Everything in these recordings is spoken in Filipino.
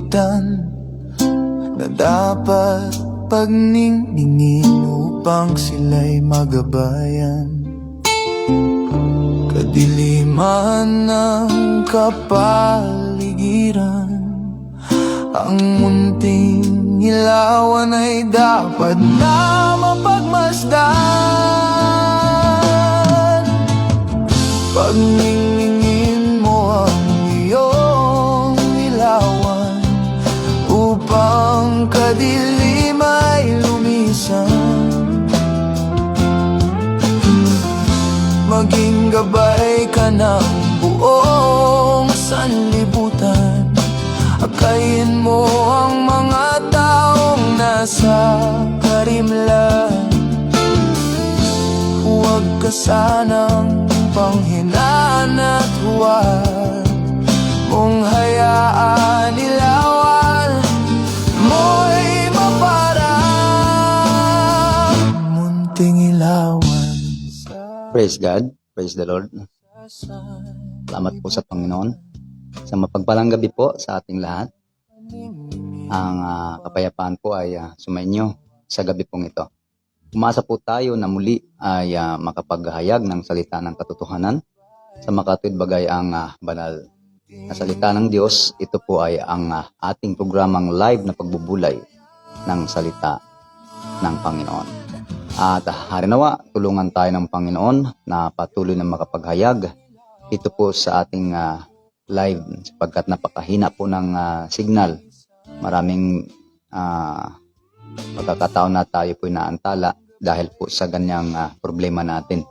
sanlibutan na dapat pagningning upang sila'y magabayan. Kadiliman ng kapaligiran, ang munting ilawan ay dapat na mapagmasdan. Pagningin mo ang iyong ilawan upang kadilim ay lumisan. Maging gabay ka ng buong sanlibutan. Akayin mo ang mga taong nasa karimlan. Huwag ka sanang panghinaan at huwag mong hayaan ilawan mo'y maparang munting ilawan. Praise God, praise the Lord. Salamat po sa Panginoon. Sa mapagpalang gabi po sa ating lahat. Ang kapayapaan po ay sumainyo sa gabi pong ito. Umasa po tayo na muli ay makapaghayag ng salita ng katotohanan sa makatuwid bagay ang banal na salita ng Diyos. Ito po ay ang ating programang live na pagbubulay ng salita ng Panginoon. At harinawa, tulungan tayo ng Panginoon na patuloy na makapaghayag ito po sa ating live sapagkat napakahina po ng signal. Maraming pagkakataon na tayo po inaantala dahil po sa ganyang problema natin.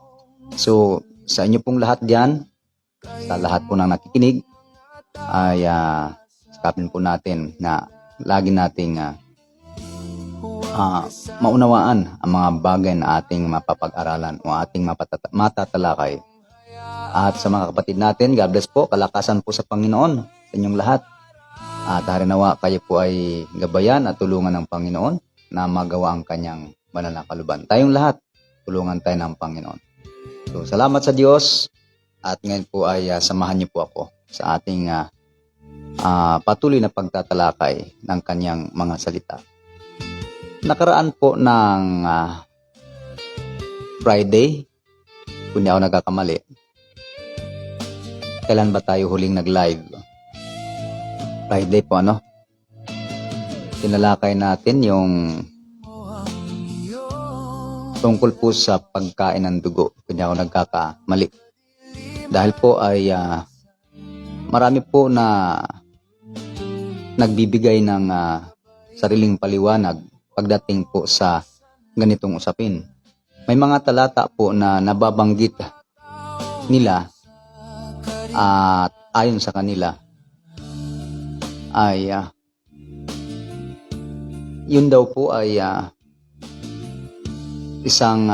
So, sa inyo pong lahat diyan, sa lahat po ng nakikinig, ay sakapin po natin na lagi nating maunawaan ang mga bagay na ating mapapag-aralan o ating matatalakay. At sa mga kapatid natin, God bless po, kalakasan po sa Panginoon sa inyong lahat. At harinawa kayo po ay gabayan at tulungan ng Panginoon na magawa ang kanyang banal na kaluban. Tayong lahat, tulungan tayo ng Panginoon. So, salamat sa Diyos at ngayon po ay samahan niyo po ako sa ating patuloy na pagtatalakay ng kanyang mga salita. Nakaraan po ng Friday, kung di ako nagkakamali. Kailan ba tayo huling nag-live? Friday po, ano? Tinalakay natin yung tungkol po sa pagkain ng dugo, kung di ako nagkakamali. Dahil po ay marami po na nagbibigay ng sariling paliwanag pagdating po sa ganitong usapin. May mga talata po na nababanggit nila at ayon sa kanila ay yun daw po ay isang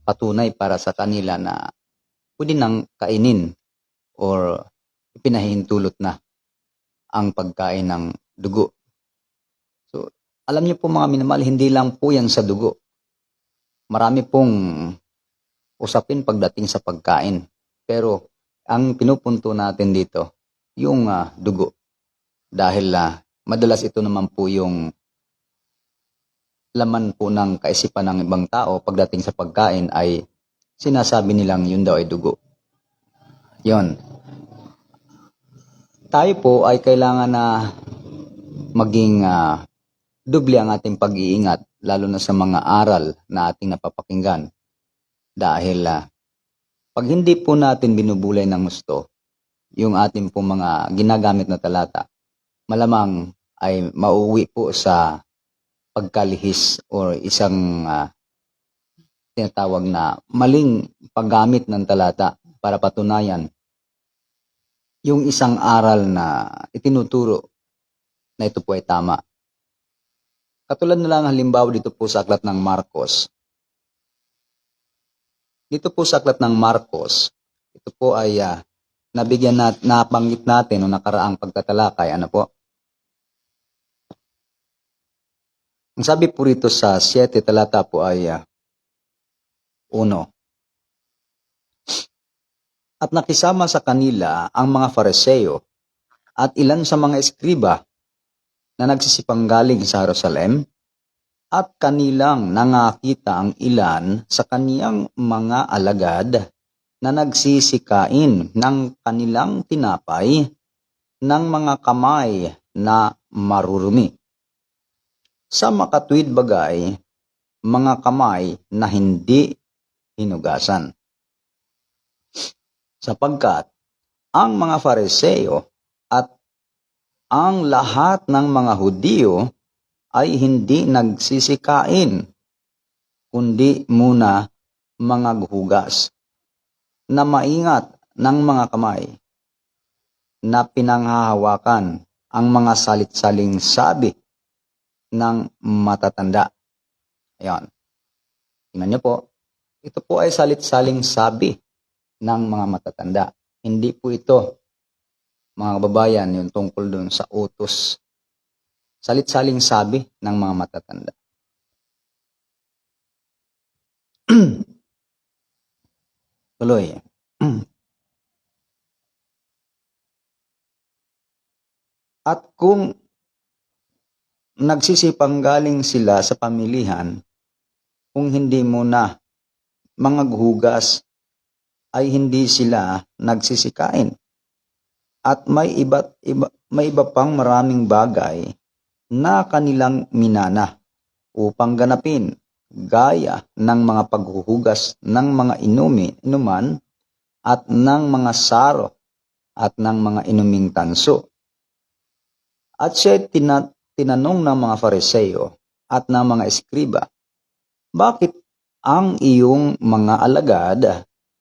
patunay para sa kanila na pwede nang kainin or ipinahihintulot na ang pagkain ng dugo. So, alam niyo po mga minamahal, hindi lang po yan sa dugo. Marami pong usapin pagdating sa pagkain. Pero ang pinupunto natin dito, yung dugo. Dahil madalas ito naman po yung laman po ng kaisipan ng ibang tao pagdating sa pagkain ay sinasabi nilang yun daw ay dugo. Yon. Tayo po ay kailangan na maging doble ang ating pag-iingat, lalo na sa mga aral na ating napapakinggan. Dahil pag hindi po natin binubulay ng gusto, yung ating po mga ginagamit na talata, malamang ay mauwi po sa pagkalihis o isang tinatawag na maling paggamit ng talata para patunayan yung isang aral na itinuturo na ito po ay tama. Katulad na lang halimbawa dito po sa aklat ng Marcos. Dito po sa aklat ng Marcos, ito po ay nabanggit natin o nakaraang pagtatalakay. Ano po? Ang sabi po rito sa 7 talata po ay 1. At nakisama sa kanila ang mga Fariseo at ilan sa mga eskriba na nagsisipanggaling sa Jerusalem at kanilang nangakita ang ilan sa kaniyang mga alagad na nagsisikain ng kanilang tinapay ng mga kamay na marurumi. Sa makatuwid bagay, mga kamay na hindi hinugasan. Sapagkat ang mga Fariseo at ang lahat ng mga Hudyo ay hindi nagsisikain, kundi muna mga guhugas na maingat ng mga kamay na pinanghahawakan ang mga salit-saling sabi ng matatanda. Ayan. Tingnan niyo po. Ito po ay salit-saling sabi ng mga matatanda. Hindi po ito, mga kababayan, yung tungkol dun sa utos. Salit-saling sabi ng mga matatanda. Tuloy. At kung nagsisipanggaling sila sa pamilihan, kung hindi muna mga guhugas, ay hindi sila nagsisikain. At may iba pang maraming bagay na kanilang minana upang ganapin, gaya ng mga paghuhugas ng mga inuman at ng mga saro at ng mga inuming tanso. At siya tinanong ng mga Fariseo at ng mga eskriba, bakit ang iyong mga alagad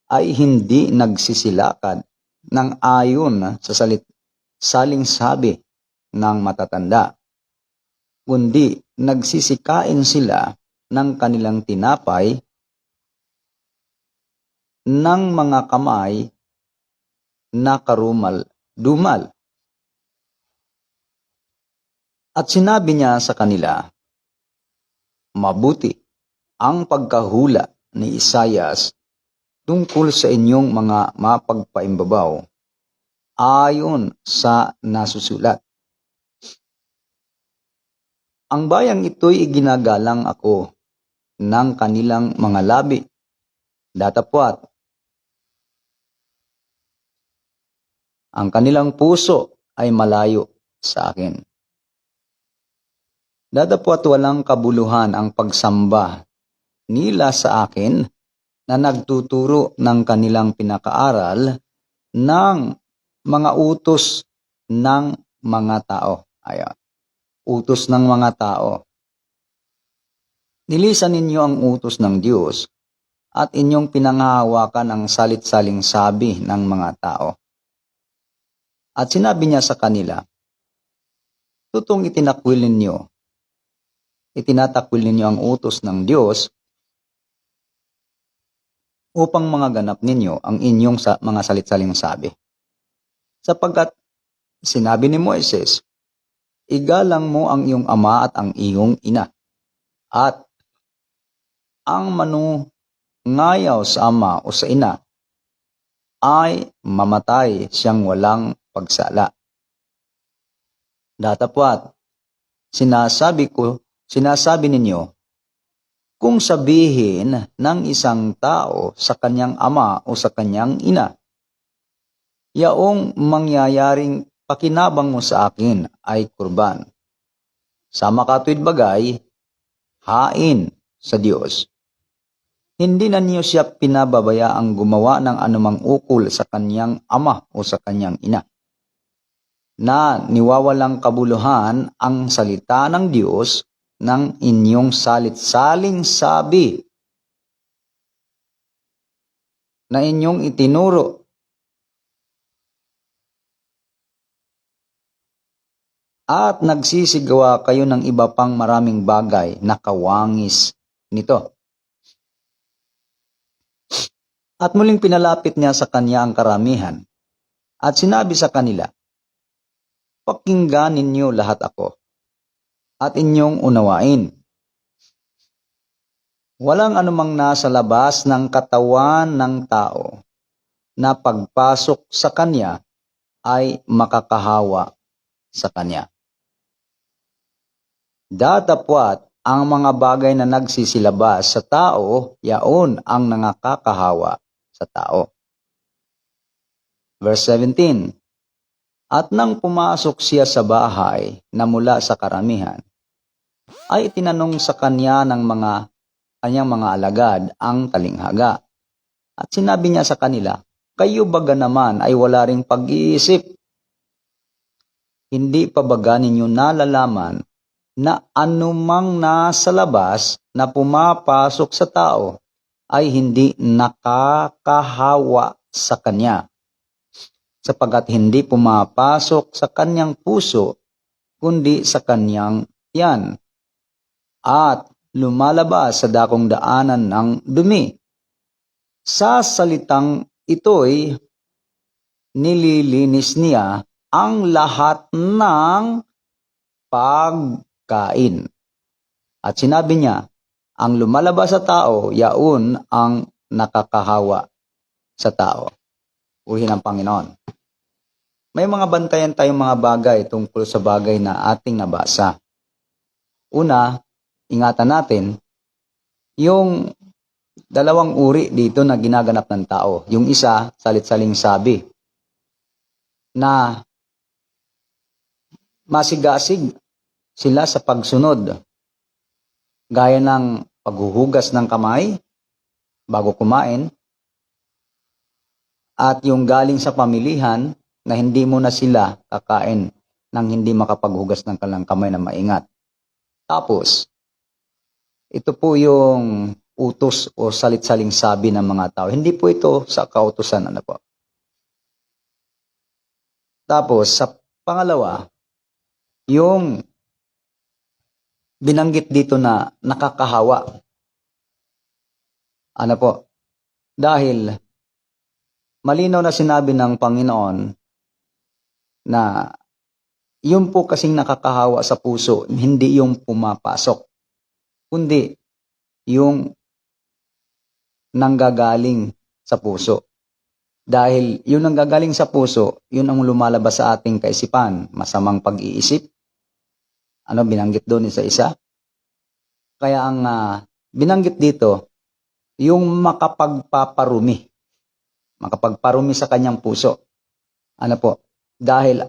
ay hindi nagsisilakad ng ayon sa saling sabi ng matatanda, kundi nagsisikain sila ng kanilang tinapay ng mga kamay na karumal-dumal. At sinabi niya sa kanila, mabuti ang pagkahula ni Isaias tungkol sa inyong mga mapagpaimbabaw ayon sa nasusulat. Ang bayang ito'y iginagalang ako ng kanilang mga labi, datapwat. Ang kanilang puso ay malayo sa akin. Datapwat walang kabuluhan ang pagsamba nila sa akin na nagtuturo ng kanilang pinakaaral ng mga utos ng mga tao. Ayan. Utos ng mga tao. Nilisan ninyo ang utos ng Diyos at inyong pinanghahawakan ang salit-saling sabi ng mga tao. At sinabi niya sa kanila, tutong itinakwil ninyo ang utos ng Diyos upang mga ganap ninyo ang inyong mga salit-saling sabi. Sapagkat sinabi ni Moises, igalang mo ang iyong ama at ang iyong ina, at ang manungayaw sa ama o sa ina ay mamatay siyang walang pagsala. Datapwat, sinasabi ninyo, kung sabihin ng isang tao sa kanyang ama o sa kanyang ina, yaong mangyayaring pakinabang mo sa akin ay kurban. Sa makatuwid bagay, hain sa Diyos. Hindi na niyo siya pinababayaang gumawa ng anumang ukol sa kanyang ama o sa kanyang ina, na niwawalang kabuluhan ang salita ng Diyos ng inyong salit-saling sabi na inyong itinuro. At nagsisigawa kayo ng iba pang maraming bagay na kawangis nito. At muling pinalapit niya sa kanya ang karamihan at sinabi sa kanila, pakinggan ninyo lahat ako at inyong unawain. Walang anumang nasa labas ng katawan ng tao na pagpasok sa kanya ay makakahawa sa kanya. Datapwat ang mga bagay na nagsisilabas sa tao, yaon ang nangakakahawa sa tao. Verse 17, at nang pumasok siya sa bahay na mula sa karamihan, ay tinanong sa kanya ng kanyang mga alagad ang talinghaga. At sinabi niya sa kanila, kayo baga naman ay wala ring pag-iisip. Hindi pa baga ninyo nalalaman na anumang nasa labas na pumapasok sa tao ay hindi nakakahawa sa kanya, sapagkat hindi pumapasok sa kanyang puso, kundi sa kanyang tiyan, at lumalabas sa dakong daanan ng dumi. Sa salitang ito'y nililinis niya ang lahat ng pagkain. At sinabi niya, ang lumalabas sa tao, yaon ang nakakahawa sa tao. Purihin ang Panginoon. May mga bantayan tayong mga bagay tungkol sa bagay na ating nabasa. Una, ingatan natin yung dalawang uri dito na ginaganap ng tao. Yung isa, salit-saling sabi, na masigasig sila sa pagsunod, gaya ng paghuhugas ng kamay bago kumain, at yung galing sa pamilihan na hindi mo na sila kakain nang hindi makapaghugas ng kanilang kamay na maingat. Tapos, ito po yung utos o salit-saling sabi ng mga tao. Hindi po ito sa kautusan. Ano po? Tapos, sa pangalawa, yung binanggit dito na nakakahawa. Ano po? Dahil malinaw na sinabi ng Panginoon na yung po kasing nakakahawa sa puso, hindi yung pumapasok, kundi yung nanggagaling sa puso. Dahil yung nanggagaling sa puso, yun ang lumalabas sa ating kaisipan, masamang pag-iisip. Ano binanggit doon sa isa? Kaya ang binanggit dito, yung makapagparumi sa kanyang puso. Ano po? Dahil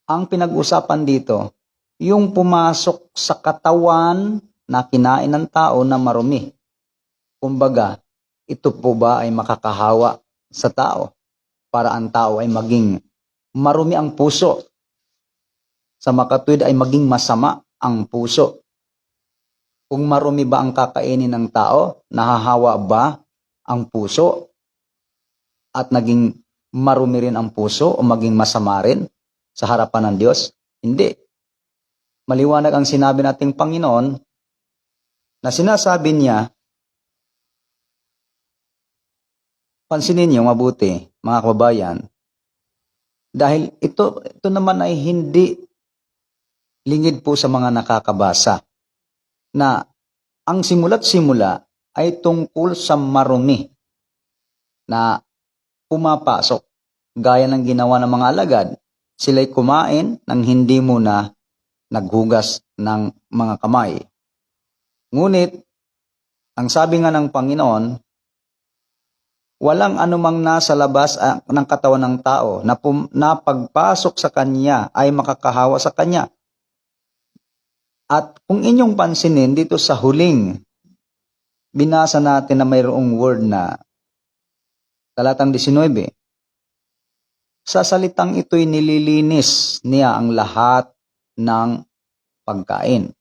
ang pinag-usapan dito, yung pumasok sa katawan na kinain ng tao na marumi. Kumbaga, ito po ba ay makakahawa sa tao para ang tao ay maging marumi ang puso? Sa makatuwid ay maging masama ang puso. Kung marumi ba ang kakainin ng tao, nahahawa ba ang puso? At naging marumi rin ang puso o maging masama rin sa harapan ng Diyos? Hindi. Maliwanag ang sinabi nating Panginoon na sinasabi niya, pansinin niyo mabuti, mga kababayan, dahil ito naman ay hindi lingid po sa mga nakakabasa na ang simula't simula ay tungkol sa marumi na pumapasok. Gaya ng ginawa ng mga alagad, sila'y kumain nang hindi muna naghugas ng mga kamay. Ngunit, ang sabi nga ng Panginoon, walang anumang nasa labas ng katawan ng tao na pagpasok sa kanya ay makakahawa sa kanya. At kung inyong pansinin dito sa huling, binasa natin na mayroong word na talatang 19, sa salitang ito'y nililinis niya ang lahat ng pagkain.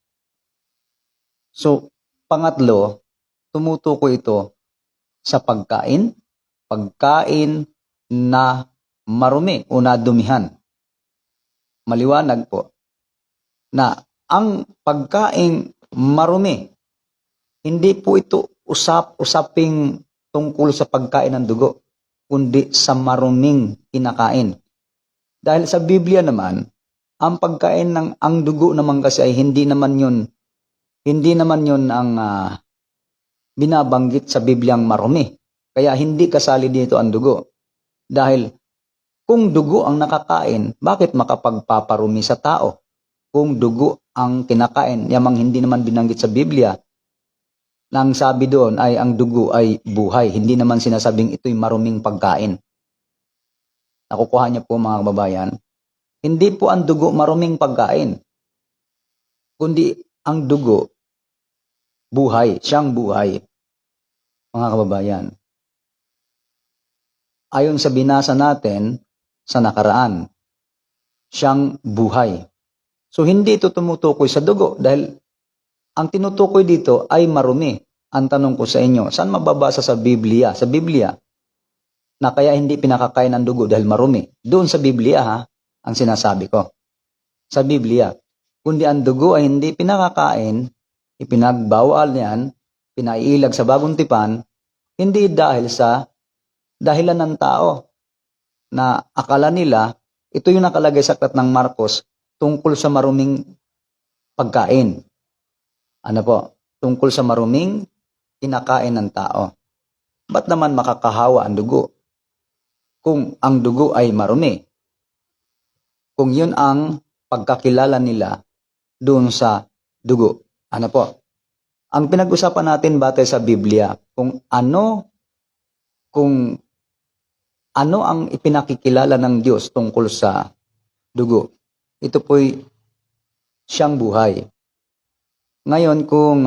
So, pangatlo, tumutukoy ito sa pagkain na marumi o nadumihan. Maliwanag po na ang pagkain marumi, hindi po ito usaping tungkol sa pagkain ng dugo, kundi sa maruming kinakain. Dahil sa Biblia naman, ang pagkain ng ang dugo naman kasi ay hindi naman yun ang binabanggit sa Bibliang marumi. Kaya hindi kasali dito ang dugo. Dahil kung dugo ang nakakain, bakit makapagpaparumi sa tao? kung dugo ang kinakain, yamang hindi naman binanggit sa Biblia, nang sabi doon ay ang dugo ay buhay. Hindi naman sinasabing ito'y maruming pagkain. Nakukuha niyo po mga kababayan? Hindi po ang dugo maruming pagkain, kundi ang dugo, buhay, siyang buhay. Mga kababayan, ayon sa binasa natin sa nakaraan, siyang buhay. So hindi ito tumutukoy sa dugo dahil ang tinutukoy dito ay marumi. Ang tanong ko sa inyo, saan mababasa sa Biblia? Sa Biblia, na kaya hindi pinakakain ang dugo dahil marumi. Doon sa Biblia ha, ang sinasabi ko. Sa Biblia, kundi ang dugo ay hindi pinakakain, ipinagbawal niyan, pinaiilag sa bagong tipan, hindi dahil sa dahilan ng tao na akala nila, ito yung nakalagay sa aklat ng Marcos tungkol sa maruming pagkain. Ano po? Tungkol sa maruming kinakain ng tao. Ba't naman makakahawa ang dugo? Kung ang dugo ay marumi. Kung yun ang pagkakilala nila doon sa dugo. Ano po? Ang pinag-usapan natin batay sa Biblia, kung ano ang ipinakikilala ng Diyos tungkol sa dugo. Ito po'y siyang buhay. Ngayon, kung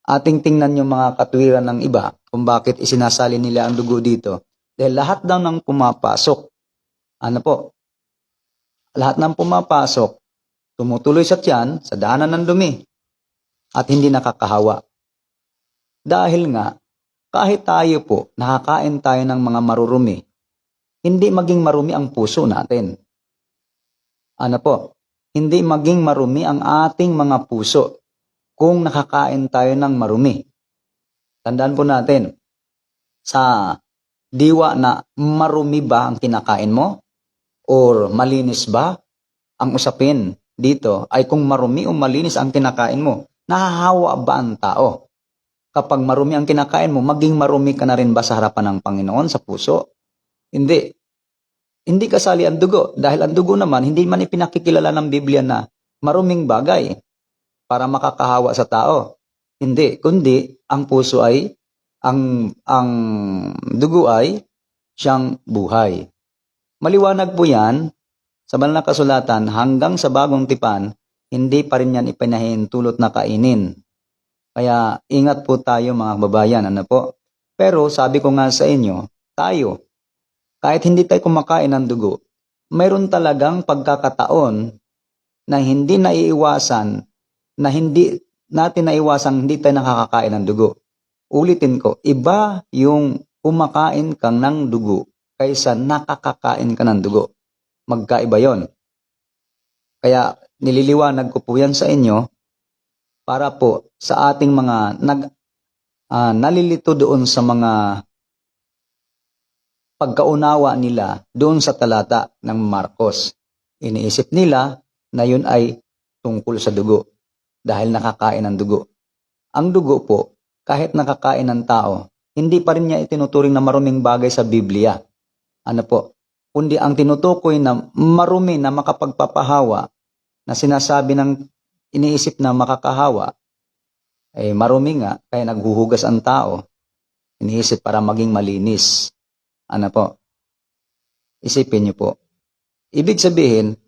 ating tingnan yung mga katwiran ng iba, kung bakit isinasali nila ang dugo dito, dahil lahat daw ng pumapasok, ano po, lahat ng pumapasok, tumutuloy sa tiyan, sa daanan ng dumi, at hindi nakakahawa. Dahil nga, kahit tayo po, nakakain tayo ng mga marurumi, hindi maging marumi ang puso natin. Ano po? Hindi maging marumi ang ating mga puso kung nakakain tayo ng marumi. Tandaan po natin, sa diwa na marumi ba ang kinakain mo? Or malinis ba? Ang usapin dito ay kung marumi o malinis ang kinakain mo. Nahahawa ba ang tao? Kapag marumi ang kinakain mo, maging marumi ka na rin ba sa harapan ng Panginoon, sa puso? Hindi. Hindi kasali ang dugo. Dahil ang dugo naman, hindi man ipinakikilala ng Biblia na maruming bagay para makakahawa sa tao. Hindi. Kundi, ang puso ay, ang dugo ay siyang buhay. Maliwanag po yan sa banal na kasulatan hanggang sa bagong tipan, hindi pa rin yan ipinahintulot na kainin. Kaya ingat po tayo mga kababayan, ano po? Pero sabi ko nga sa inyo, tayo, kahit hindi tayo kumakain ng dugo, mayroon talagang pagkakataon na hindi naiiwasan, na hindi natin naiwasan hindi tayo nakakakain ng dugo. Ulitin ko, iba yung kumakain kang ng dugo kaysa nakakakain ka ng dugo. Magkaiba yon. Kaya nililiwanag ko po yan sa inyo para po sa ating mga nalilito doon sa mga pagkaunawa nila doon sa talata ng Marcos. Iniisip nila na yun ay tungkol sa dugo dahil nakakain ng dugo. Ang dugo po, kahit nakakain ng tao, hindi pa rin niya itinuturing na maruming bagay sa Biblia. Ano po? Kundi ang tinutukoy na marumi na makapagpapahawa na sinasabi ng iniisip na makakahawa, ay marumi nga, kaya naghuhugas ang tao. Iniisip para maging malinis. Ano po? Isipin niyo po. Ibig sabihin,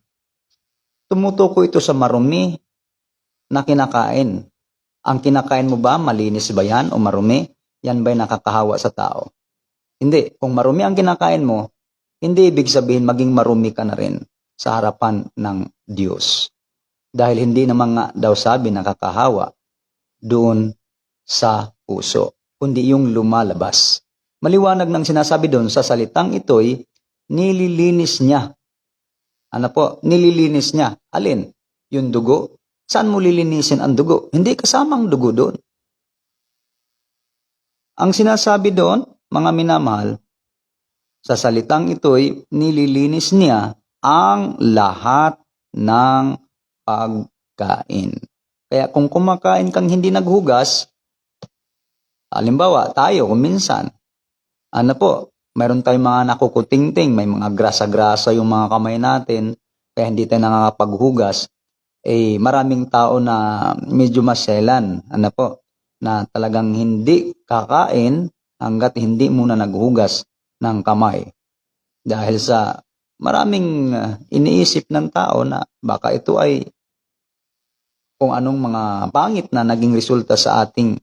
tumutukoy ito sa marumi na kinakain. Ang kinakain mo ba, malinis ba yan o marumi? Yan ba'y nakakahawa sa tao? Hindi. Kung marumi ang kinakain mo, hindi ibig sabihin maging marumi ka na rin sa harapan ng Diyos. Dahil hindi naman nga daw sabi nakakahawa doon sa puso, kundi yung lumalabas. Maliwanag ng sinasabi doon sa salitang ito'y nililinis niya. Ano po? Nililinis niya. Alin? Yung dugo? Saan mo lilinisin ang dugo? Hindi kasamang dugo doon. Ang sinasabi doon, mga minamahal, sa salitang ito'y nililinis niya ang lahat ng pagkain. Kaya kung kumakain kang hindi naghugas, halimbawa tayo kung minsan, ano po, mayroon tayong mga nakukutingting, may mga grasa-grasa yung mga kamay natin, kaya hindi tayo nakakapaghugas. maraming tao na medyo maselan, ano po, na talagang hindi kakain hanggat hindi muna naghugas ng kamay. Dahil sa maraming iniisip ng tao na baka ito ay kung anong mga pangit na naging resulta sa ating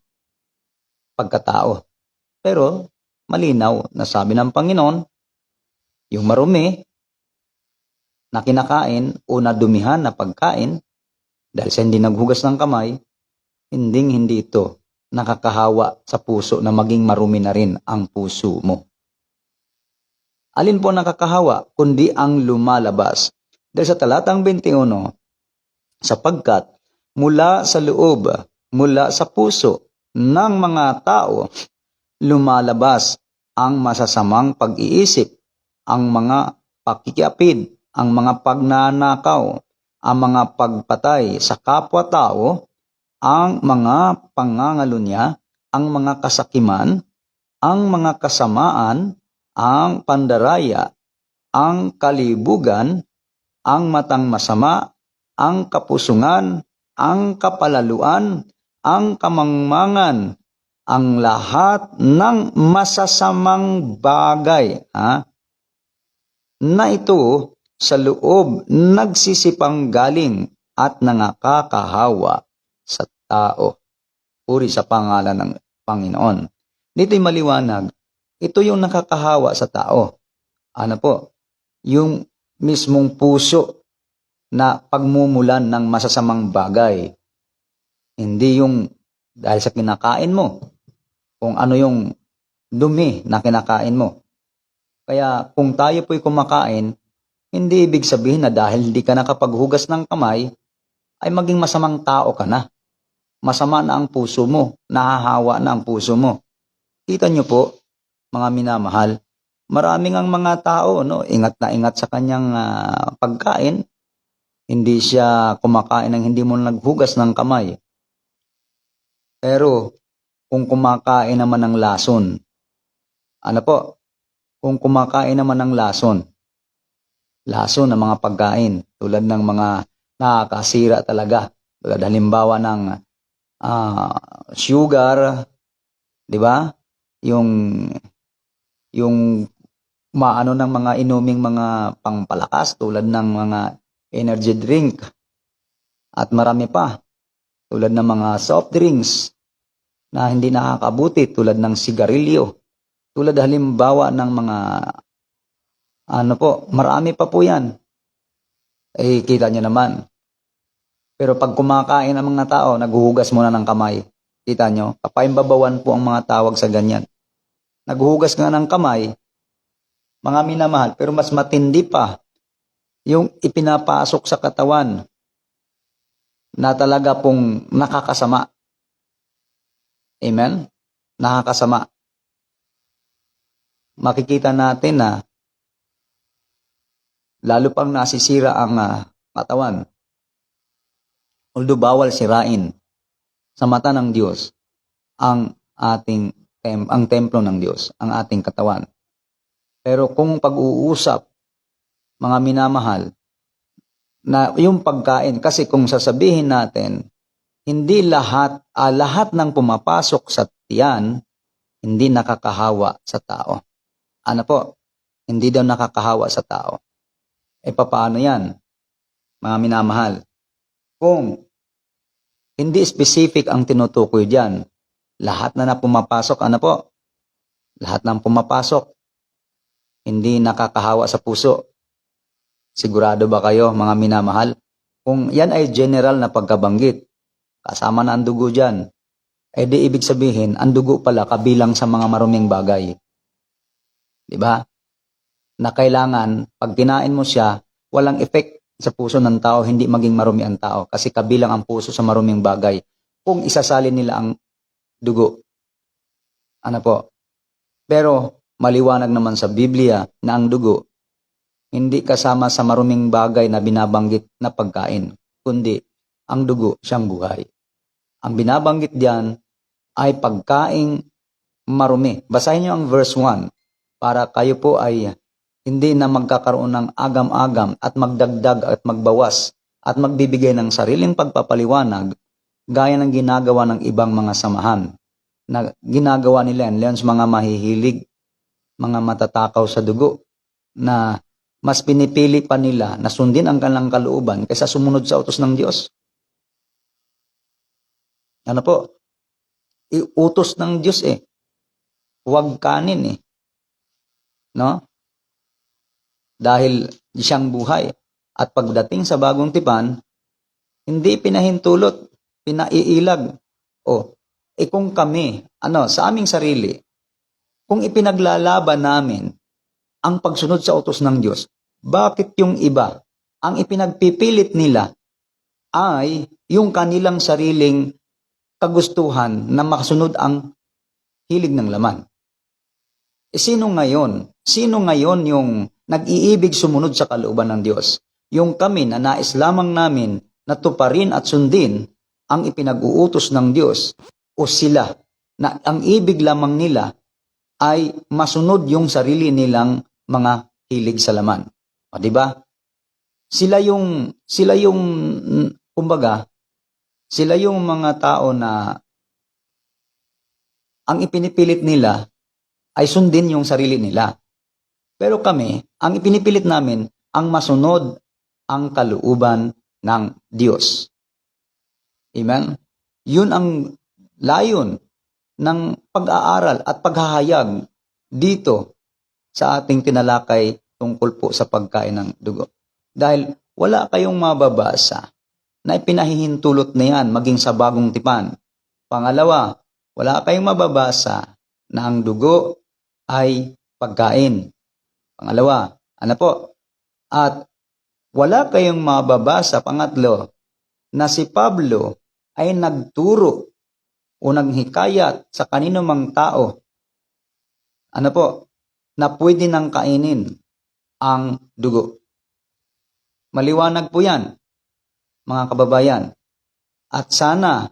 pagkatao. Pero malinaw na sabi ng Panginoon, yung marumi na kinakain o nadumihan na pagkain dahil sa hindi naghugas ng kamay, hindi ito nakakahawa sa puso na maging marumi na rin ang puso mo. Alin po nakakahawa kundi ang lumalabas? Dahil sa talatang 21, sapagkat mula sa loob, mula sa puso ng mga tao, lumalabas ang masasamang pag-iisip, ang mga pakikiapid, ang mga pagnanakaw, ang mga pagpatay sa kapwa-tao, ang mga pangangalunya, ang mga kasakiman, ang mga kasamaan, ang pandaraya, ang kalibugan, ang matang masama, ang kapusungan, ang kapalaluan, ang kamangmangan, ang lahat ng masasamang bagay na ito sa loob nagsisipang galing at nangakakahawa sa tao. Puri sa pangalan ng Panginoon. Dito'y maliwanag, ito yung nakakahawa sa tao. Ano po? Yung mismong puso na pagmumulan ng masasamang bagay. Hindi yung dahil sa kinakain mo, kung ano yung dumi na kinakain mo. Kaya kung tayo po'y kumakain, hindi ibig sabihin na dahil hindi ka nakapaghugas ng kamay, ay maging masamang tao ka na. Masama na ang puso mo, nahahawa na ang puso mo. Kita nyo po, mga minamahal, maraming ang mga tao, ingat na ingat sa kanyang pagkain. Hindi siya kumakain ng hindi mo naghugas ng kamay. Pero kung kumakain naman ng lason, ano po? Kung kumakain naman ng lason ng mga pagkain, tulad ng mga nakakasira talaga, tulad halimbawa ng sugar, di ba? Yung maano ng mga inuming mga pangpalakas, tulad ng mga energy drink, at marami pa, tulad ng mga soft drinks na hindi nakakabuti, tulad ng sigarilyo, tulad halimbawa ng mga marami pa po yan. Kita nyo naman. Pero pag kumakain ang mga tao, naghuhugas muna ng kamay. Kita nyo, kapaimbabawan po ang mga tawag sa ganyan. Naghuhugas nga ng kamay, mga minamahal, pero mas matindi pa yung ipinapasok sa katawan na talaga pong nakakasama. Amen? Nakakasama. Makikita natin na lalo pang nasisira ang katawan. Although bawal sirain sa mata ng Diyos ang ang templo ng Diyos, ang ating katawan. Pero kung pag-uusap, mga minamahal, na yung pagkain, kasi kung sasabihin natin, hindi lahat ng pumapasok sa tiyan, hindi nakakahawa sa tao. Ano po? Hindi daw nakakahawa sa tao. Paano yan, mga minamahal? Kung hindi specific ang tinutukoy dyan, lahat na pumapasok, ano po? Lahat ng pumapasok, hindi nakakahawa sa puso. Sigurado ba kayo, mga minamahal? Kung yan ay general na pagkabanggit, kasama na ang dugo dyan, di ibig sabihin, ang dugo pala kabilang sa mga maruming bagay. Diba? Na kailangan, pag kinain mo siya, walang effect sa puso ng tao, hindi maging marumi ang tao. Kasi kabilang ang puso sa maruming bagay. Kung isasalin nila ang dugo. Ano po? Pero, maliwanag naman sa Biblia na ang dugo, hindi kasama sa maruming bagay na binabanggit na pagkain, kundi ang dugo siyang buhay. Ang binabanggit diyan ay pagkaing marumi. Basahin niyo ang verse 1 para kayo po ay hindi na magkakaroon ng agam-agam at magdagdag at magbawas at magbibigay ng sariling pagpapaliwanag gaya ng ginagawa ng ibang mga samahan na ginagawa nila yan sa mga mahihilig, mga matatakaw sa dugo, na mas pinipili pa nila na sundin ang kanilang kalooban kaysa sumunod sa utos ng Diyos. Ano po? Utos ng Diyos eh. Huwag kanin eh. No? Dahil siyang buhay. At pagdating sa bagong tipan, hindi pinahintulot, pinaiilag. O, kung kami, sa aming sarili, kung ipinaglalaban namin ang pagsunod sa utos ng Diyos, bakit yung iba, ang ipinagpipilit nila ay yung kanilang sariling kagustuhan na makasunod ang hilig ng laman? Sino ngayon yung nag-iibig sumunod sa kalooban ng Diyos? Yung kami na nais lamang namin na tuparin at sundin ang ipinag-uutos ng Diyos, o sila na ang ibig lamang nila ay masunod yung sarili nilang mga hilig sa laman? O, di ba? Sila yung kumbaga, sila yung mga tao na ang ipinipilit nila ay sundin yung sarili nila. Pero kami, ang ipinipilit namin, ang masunod ang kalooban ng Diyos. Amen? Yun ang layon ng pag-aaral at paghahayag dito sa ating tinalakay tungkol po sa pagkain ng dugo. Dahil wala kayong mababasa na ipinahihintulot na yan maging sa bagong tipan. Pangalawa, wala kayong mababasa na ang dugo ay pagkain. Pangalawa, At wala kayong mababasa, pangatlo, na si Pablo ay nagturo o naghikayat sa kanino mang tao, na pwede nang kainin ang dugo. Maliwanag po yan, mga kababayan. At sana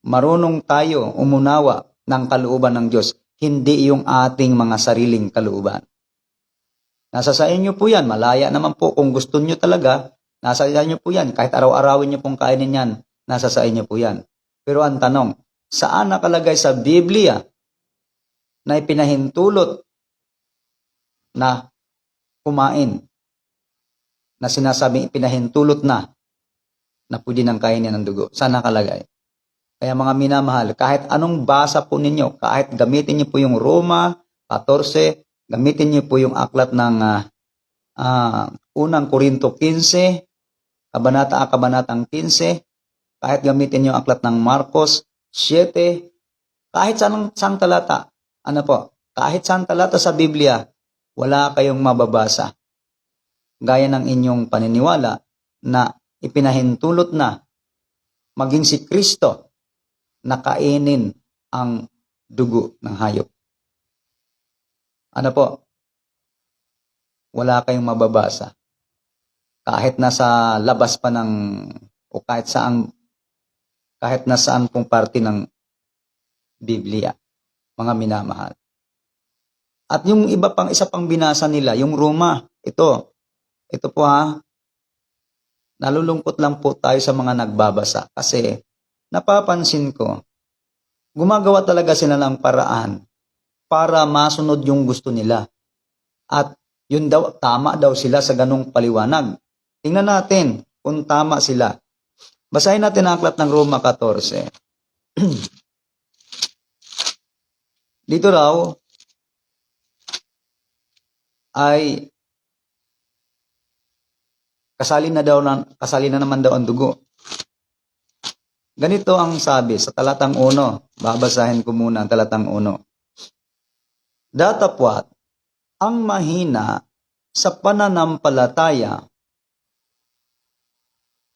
marunong tayo umunawa ng kalooban ng Diyos, hindi yung ating mga sariling kalooban. Nasa sa inyo po yan, malaya naman po kung gusto nyo talaga, nasa sa inyo po yan, kahit araw-arawin nyo pong kainin yan, nasa sa inyo po yan. Pero ang tanong, saan nakalagay sa Biblia na ipinahintulot na kumain, na sinasabing ipinahintulot na pwede nang kainin ng dugo? Saan nakalagay? Kaya mga minamahal, kahit anong basa po ninyo, kahit gamitin niyo po yung Roma 14, gamitin niyo po yung aklat ng unang Korinto 15, kabanatang 15, kahit gamitin niyo ang aklat ng Marcos 7, kahit saang talata, kahit saang talata sa Biblia, wala kayong mababasa gaya ng inyong paniniwala na ipinahintulot na maging si Kristo na kainin ang dugo ng hayop. Wala kayong mababasa. Kahit nasa labas pa o kahit nasaan pong parte ng Biblia, mga minamahal. At yung isa pang binasa nila, yung Roma, ito po nalulungkot lang po tayo sa mga nagbabasa kasi napapansin ko, gumagawa talaga sila ng paraan para masunod yung gusto nila. At yun daw, tama daw sila sa ganong paliwanag. Tingnan natin kung tama sila. Basahin natin ang aklat ng Roma 14. Dito raw ay kasali na naman daw ang dugo. Ganito ang sabi sa talatang 1. Babasahin ko muna ang talatang 1. Datapwat ang mahina sa pananampalataya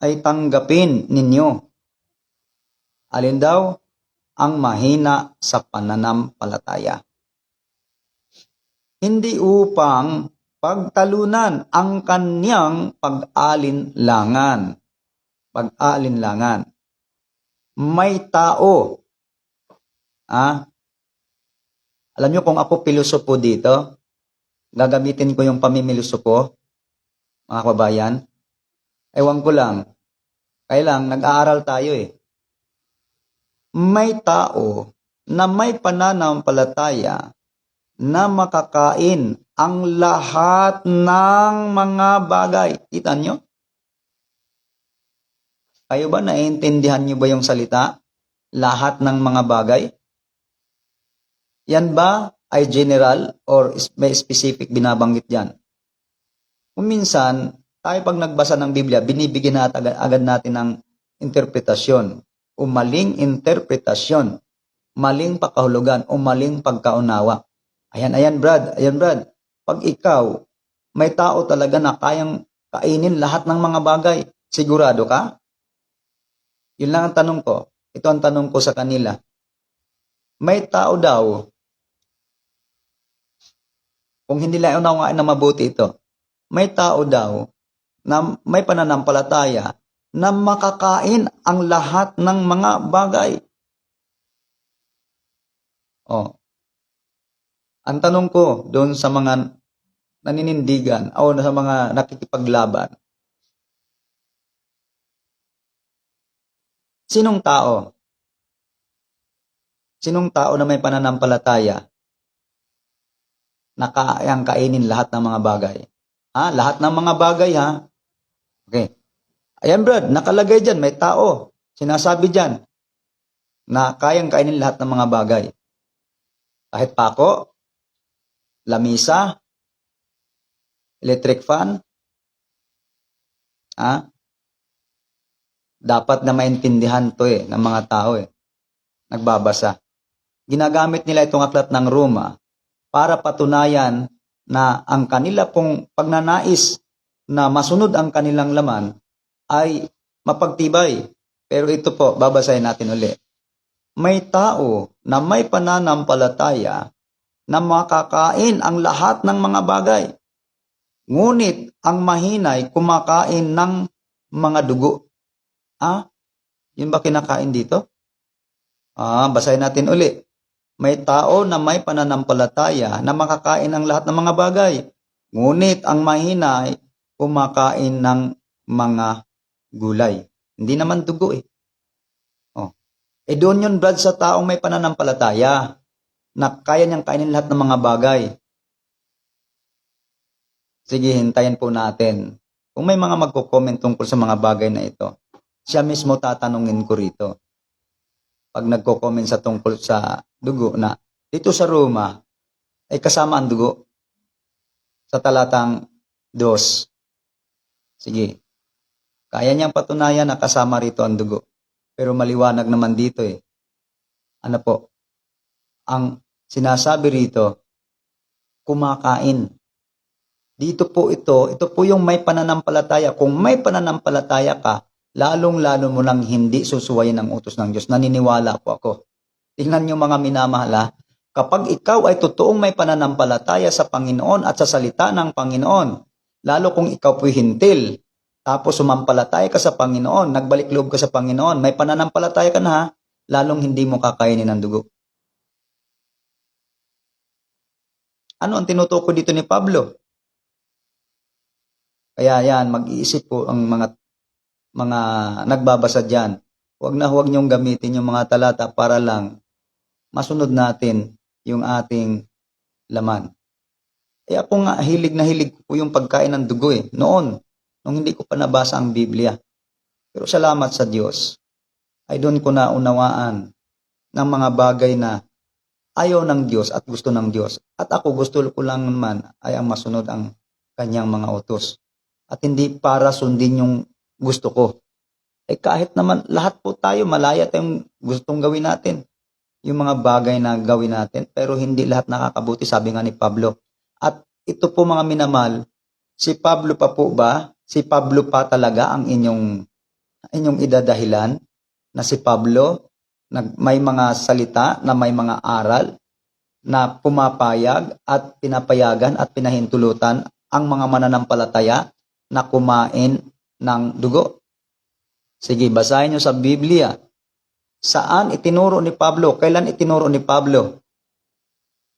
ay tanggapin ninyo. Alin daw? Ang mahina sa pananampalataya. Hindi upang pagtalunan ang kanyang pag-alinlangan. May tao. Alam nyo kung ako pilosopo dito, gagamitin ko yung pamimilosopo, mga kababayan. Ewan ko lang, Kaya lang, nag-aaral tayo eh. May tao na may pananampalataya na makakain ang lahat ng mga bagay. Kita nyo? Kayo ba, naiintindihan nyo ba yung salita? Lahat ng mga bagay? Yan ba ay general or may specific binabanggit dyan? Kung minsan, tayo pag nagbasa ng Biblia, binibigyan natin agad natin ng interpretasyon o maling interpretasyon, maling pakahulugan o maling pagkaunawa. Ayan, Brad. Pag ikaw, may tao talaga na kayang kainin lahat ng mga bagay, sigurado ka? Yun lang ang tanong ko. Ito ang tanong ko sa kanila. May tao daw, kung hindi lang unawain na mabuti ito, may tao daw na may pananampalataya na makakain ang lahat ng mga bagay. Ang tanong ko doon sa mga naninindigan o sa mga nakikipaglaban, sinong tao? Sinong tao na may pananampalataya na kayang kainin lahat ng mga bagay? Lahat ng mga bagay, ha? Okay. Ayan, Brad, nakalagay dyan, may tao. Sinasabi dyan na kayang kainin lahat ng mga bagay. Kahit pako, lamisa, electric fan, dapat na maintindihan to ng mga tao nagbabasa. Ginagamit nila itong aklat ng Roma para patunayan na ang kanila pong pagnanais na masunod ang kanilang laman ay mapagtibay. Pero ito po, babasahin natin uli. May tao na may pananampalataya na makakain ang lahat ng mga bagay. Ngunit ang mahinay kumakain ng mga dugo. Yun ba kinakain dito? Basahin natin uli. May tao na may pananampalataya na makakain ng lahat ng mga bagay. Ngunit ang mahinay kumakain ng mga gulay. Hindi naman dugo doon yun, Brad, sa taong may pananampalataya na kaya niyang kainin lahat ng mga bagay. Sige, hintayin po natin. Kung may mga magko-comment tungkol sa mga bagay na ito, siya mismo tatanungin ko rito. Pag nagko-comment sa tungkol sa dugo na dito sa Roma ay kasama ang dugo sa talatang 2. Sige. Kaya niyang patunayan na kasama rito ang dugo. Pero maliwanag naman dito Ano po? Ang sinasabi rito, kumakain. Dito po ito po yung may pananampalataya. Kung may pananampalataya ka, lalong-lalo mo nang hindi susuwayin ang utos ng Diyos. Naniniwala po ako. Tingnan niyo mga minamahal, kapag ikaw ay totoong may pananampalataya sa Panginoon at sa salita ng Panginoon, lalo kung ikaw po'y hintil, tapos sumampalataya ka sa Panginoon, nagbalik loob ka sa Panginoon, may pananampalataya ka na lalong hindi mo kakainin ng dugo. Ano ang tinutukoy dito ni Pablo? Kaya yan, mag-iisip po ang mga nagbabasa dyan. Huwag niyong gamitin yung mga talata para lang masunod natin yung ating laman. Ako nga, hilig na hilig ko po yung pagkain ng dugo noon, nung hindi ko pa nabasa ang Biblia. Pero salamat sa Diyos, ay doon ko na unawaan ng mga bagay na ayaw ng Diyos at gusto ng Diyos. At ako gusto ko lang naman ay ang masunod ang kanyang mga utos. At hindi para sundin yung gusto ko. Kahit naman lahat po tayo, malaya tayong gustong gawin natin. Yung mga bagay na gawin natin, pero hindi lahat nakakabuti, sabi nga ni Pablo. At ito po mga minamahal, si Pablo pa po ba? Si Pablo pa talaga ang inyong idadahilan na si Pablo may mga salita, na may mga aral na pumapayag at pinapayagan at pinahintulutan ang mga mananampalataya na kumain ng dugo. Sige, basahin nyo sa Biblia. Saan itinuro ni Pablo? Kailan itinuro ni Pablo?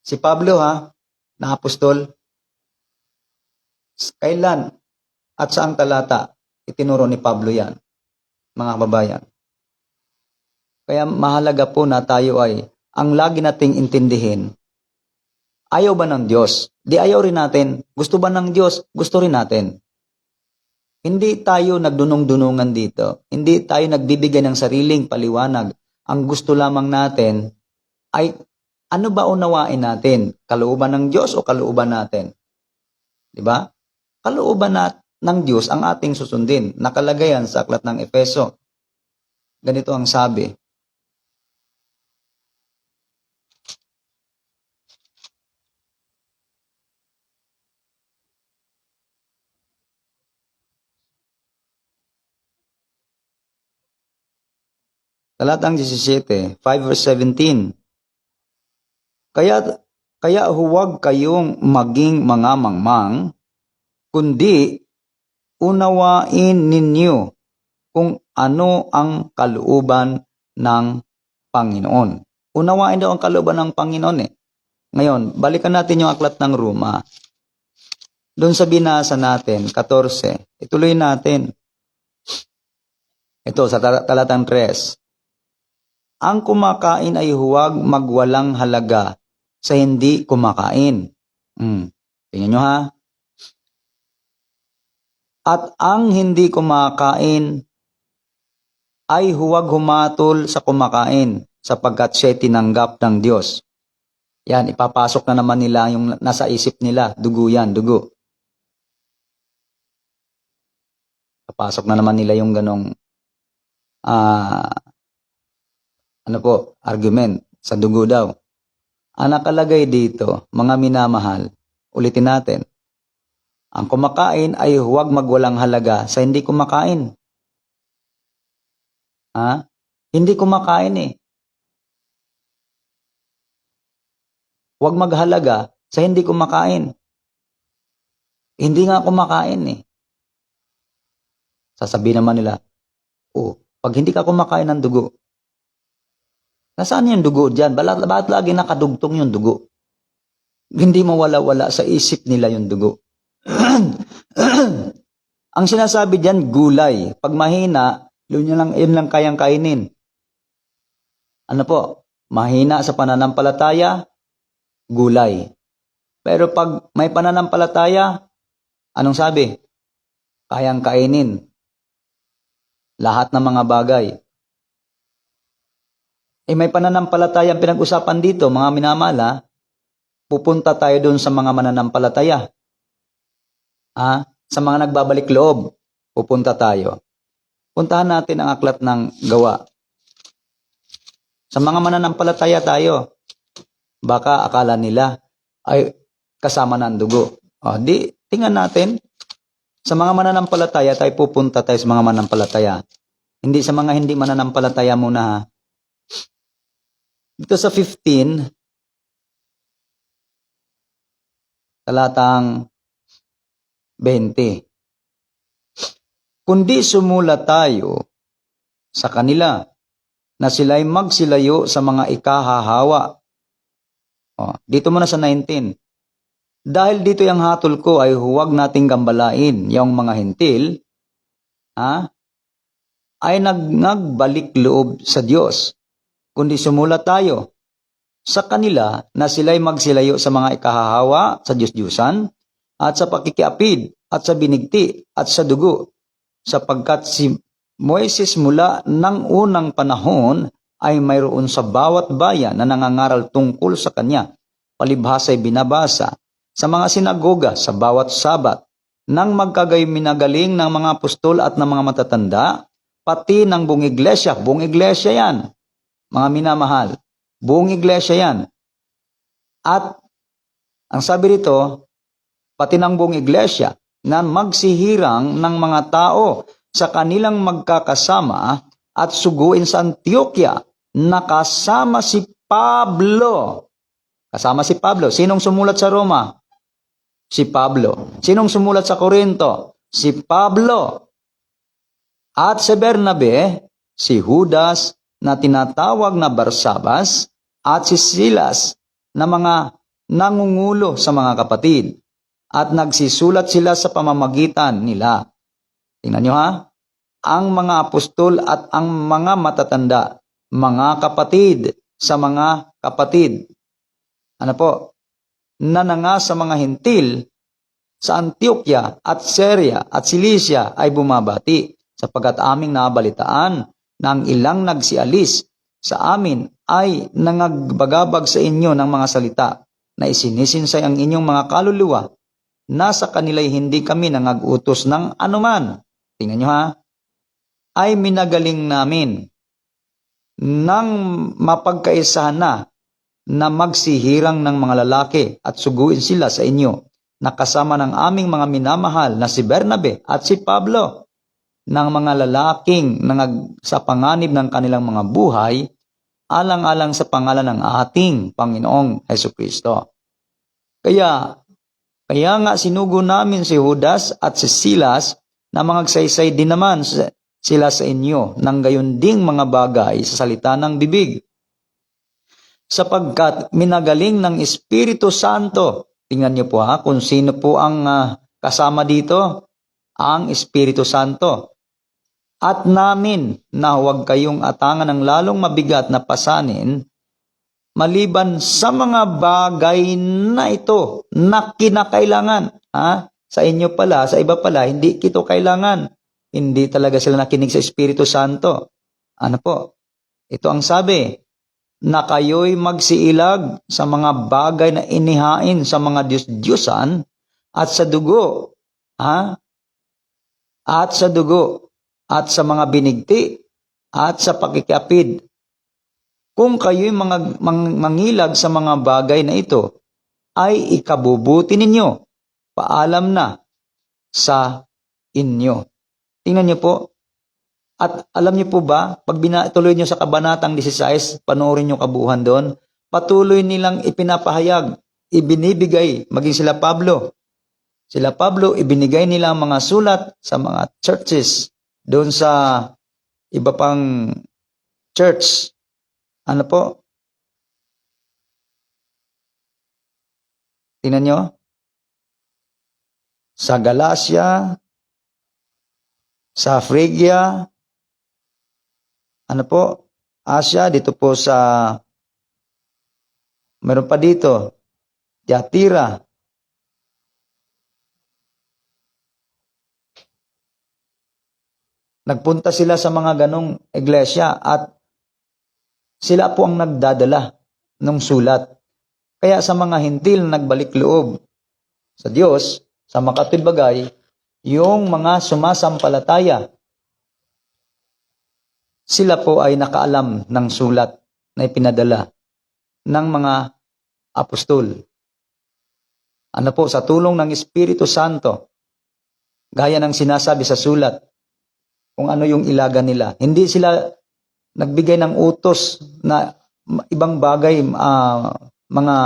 Si Pablo na apostol. Kailan at saang talata itinuro ni Pablo yan? mga kababayan. Kaya mahalaga po na tayo ay, ang lagi nating intindihin, ayaw ba ng Diyos? Di ayaw rin natin. Gusto ba ng Diyos? Gusto rin natin. Hindi tayo nagdunong-dunungan dito. Hindi tayo nagbibigay ng sariling paliwanag. Ang gusto lamang natin ay, ano ba unawain natin? Kalooban ng Diyos o kalooban natin? Diba? Kalooban ng Diyos ang ating susundin. Nakalagay yan sa aklat ng Efeso. Ganito ang sabi. Talatang 17, 5 verse 17. Kaya huwag kayong maging mga mangmang, kundi unawain ninyo kung ano ang kalooban ng Panginoon. Unawain daw ang kalooban ng Panginoon eh. Ngayon, balikan natin yung aklat ng Roma. Doon sa binasa natin, 14. Ituloy natin. Ito, sa talatang 3. Ang kumakain ay huwag magwalang halaga sa hindi kumakain. Tingnan nyo ha. At ang hindi kumakain ay huwag humatol sa kumakain sapagkat siya'y tinanggap ng Diyos. Yan, ipapasok na naman nila yung nasa isip nila. Dugo yan, dugo. Papasok na naman nila yung ganong argument sa dugo daw. Ang nakalagay dito, mga minamahal, ulitin natin. Ang kumakain ay huwag magwalang halaga sa hindi kumakain. Hindi kumakain eh. Huwag maghalaga sa hindi kumakain. Hindi nga kumakain eh. Sasabihin naman nila, pag hindi ka kumakain ng dugo, nasaan yung dugo dyan? Bakit lagi nakadugtong yung dugo? Hindi mawala-wala sa isip nila yung dugo. Ang sinasabi dyan, gulay. Pag mahina, yun lang kayang kainin. Ano po? Mahina sa pananampalataya, gulay. Pero pag may pananampalataya, anong sabi? Kayang kainin. Lahat ng mga bagay. May pananampalataya ang pinag-usapan dito, mga minamala, pupunta tayo doon sa mga mananampalataya. Sa mga nagbabalik loob, pupunta tayo. Puntahan natin ang aklat ng Gawa. Sa mga mananampalataya tayo, baka akala nila ay kasama ng dugo. Tingnan natin, sa mga mananampalataya tayo pupunta tayo sa mga mananampalataya. Hindi sa mga hindi mananampalataya muna ha. Dito sa 15, talatang 20. Kundi sumulat tayo sa kanila na sila'y magsilayo sa mga ikahahawa. Dito muna sa 19. Dahil dito yung hatol ko ay huwag nating gambalain yung mga hintil, ay nagbalik loob sa Diyos. Kundi sumulat tayo sa kanila na sila'y magsilayo sa mga ikahahawa, sa Diyos-Diyusan, at sa pakikiapid, at sa binigti, at sa dugo. Sapagkat si Moises mula ng unang panahon ay mayroon sa bawat bayan na nangangaral tungkol sa kanya. Palibhasa'y binabasa sa mga sinagoga sa bawat Sabat, nang magkagaling ng mga apostol at ng mga matatanda, pati ng buong iglesia. Buong iglesia yan. Mga minamahal, buong iglesia yan. At ang sabi rito, pati ng buong iglesia na magsihirang ng mga tao sa kanilang magkakasama at suguin sa Antioquia na kasama si Pablo. Kasama si Pablo. Sinong sumulat sa Roma? Si Pablo. Sinong sumulat sa Corinto? Si Pablo. At si Bernabe, si Judas, na tinatawag na Barsabas, at si Silas na mga nangungulo sa mga kapatid. At nagsisulat sila sa pamamagitan nila. Tingnan nyo ha. ang mga apostol at ang mga matatanda, mga kapatid sa mga kapatid. Ano po? Nananga sa mga hintil sa Antioquia at Syria at Cilicia ay bumabati, sapagkat aming nabalitaan na ang ilang nagsialis sa amin ay nangagbagabag sa inyo ng mga salita na isinisinsay ang inyong mga kaluluwa. Nasa kanila'y hindi kami nangagutos ng anuman. Tingnan nyo ha. Ay minagaling namin nang mapagkaisahan na magsihirang ng mga lalaki at suguin sila sa inyo, nakasama ng aming mga minamahal na si Bernabe at si Pablo, ng mga lalaking sa panganib ng kanilang mga buhay, alang-alang sa pangalan ng ating Panginoong Hesukristo. Kaya nga sinugo namin si Judas at si Silas na magsaysay din naman sila sa inyo ng gayon ding mga bagay sa salita ng bibig. Sapagkat minagaling ng Espiritu Santo. Tingnan niyo po ha, kung sino po ang kasama dito. Ang Espiritu Santo. At namin na huwag kayong atangan ng lalong mabigat na pasanin, maliban sa mga bagay na ito na kinakailangan. Sa inyo pala, sa iba pala, hindi ito kailangan. Hindi talaga sila nakinig sa Espiritu Santo. Ano po? Ito ang sabi, na kayo'y magsiilag sa mga bagay na inihain sa mga Diyos-Diyosan at sa dugo. At sa dugo. At sa mga binigti. At sa pakikiapid. Kung kayo'y mangilag sa mga bagay na ito, ay ikabubuti ninyo. Paalam na sa inyo. Tingnan niyo po. At alam niyo po ba, pag binatuloy niyo sa Kabanatang 16, panoorin niyo kabuuan doon, patuloy nilang ipinapahayag, ibinibigay, maging sila Pablo. Sila Pablo, ibinigay nila ang mga sulat sa mga churches, doon sa iba pang church. Ano po? Tingnan nyo. Sa Galacia, sa Phrygia, ano po? Asia, dito po sa, meron pa dito, Tiatira. Nagpunta sila sa mga ganong iglesia at sila po ang nagdadala ng sulat. Kaya sa mga hintil nagbalik loob sa Diyos, sa makatwid bagay, yung mga sumasampalataya, sila po ay nakaalam ng sulat na ipinadala ng mga apostol. Ano po, sa tulong ng Espiritu Santo, gaya ng sinasabi sa sulat, kung ano yung ilaga nila. Hindi sila nagbigay ng utos na ibang bagay, mga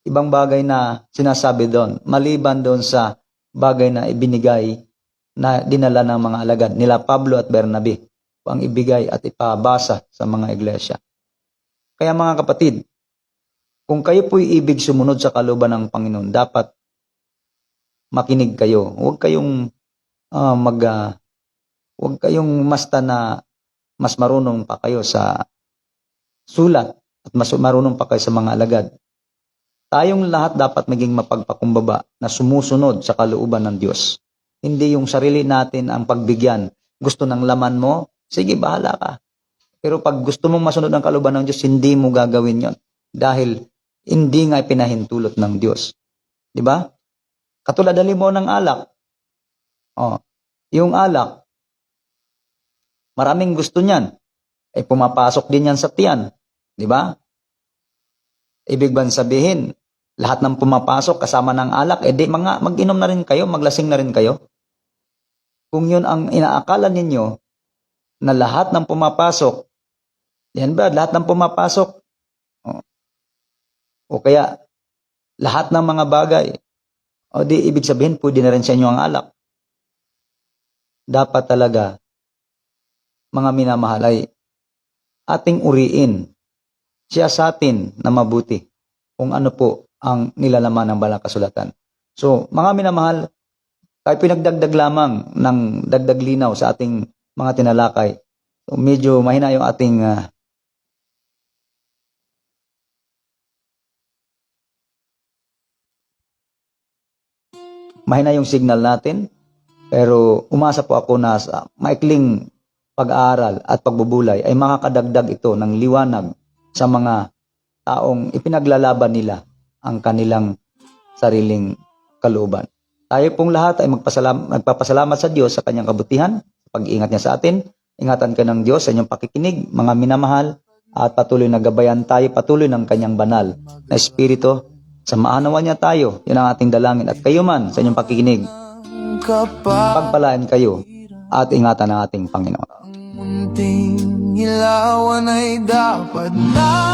ibang bagay na sinasabi doon, maliban doon sa bagay na ibinigay na dinala ng mga alagad nila Pablo at Bernabe, ang ibigay at ipabasa sa mga iglesia. Kaya mga kapatid, kung kayo po'y ibig sumunod sa kalooban ng Panginoon, dapat makinig kayo. Huwag kayong huwag kayong basta na mas marunong pa kayo sa sulat at mas marunong pa kayo sa mga alagad. Tayong lahat dapat maging mapagpakumbaba na sumusunod sa kalooban ng Diyos. Hindi yung sarili natin ang pagbigyan. Gusto ng laman mo, sige, bahala ka. Pero pag gusto mong masunod ang kalooban ng Diyos, hindi mo gagawin yon dahil hindi nga pinahintulot ng Diyos. Di ba? Katulad halimbawa ng alak. Yung alak, maraming gusto niyan. Pumapasok din yan sa tiyan. Di ba? Ibig bang sabihin, lahat ng pumapasok kasama ng alak, di mag-inom na rin kayo, maglasing na rin kayo. Kung yun ang inaakala ninyo, na lahat ng pumapasok, yan ba, lahat ng pumapasok, o kaya, lahat ng mga bagay, o di ibig sabihin, pwede na rin sa inyo ang alak. Dapat talaga, mga minamahal ay ating uriin siya sa atin na mabuti kung ano po ang nilalaman ng Banal na Kasulatan. So, mga minamahal, Kaya pinagdagdag lamang ng dagdag linaw sa ating mga tinalakay. So, medyo mahina yung ating mahina yung signal natin. Pero umasa po ako na sa maikling pag-aaral at pagbubulay ay makakadagdag ito ng liwanag sa mga taong ipinaglalaban nila ang kanilang sariling kalooban. Tayo pong lahat ay magpapasalamat sa Diyos sa kanyang kabutihan, pag-iingat niya sa atin. Ingatan ka ng Diyos sa inyong pakikinig, mga minamahal, at patuloy na gabayan tayo, patuloy ng kanyang banal na Espiritu. Sa maanawa niya tayo, yun ang ating dalangin. At kayo man sa inyong pakikinig, pagpalaan kayo at ingatan ang ating Panginoon. Munting ilawan ay dapat na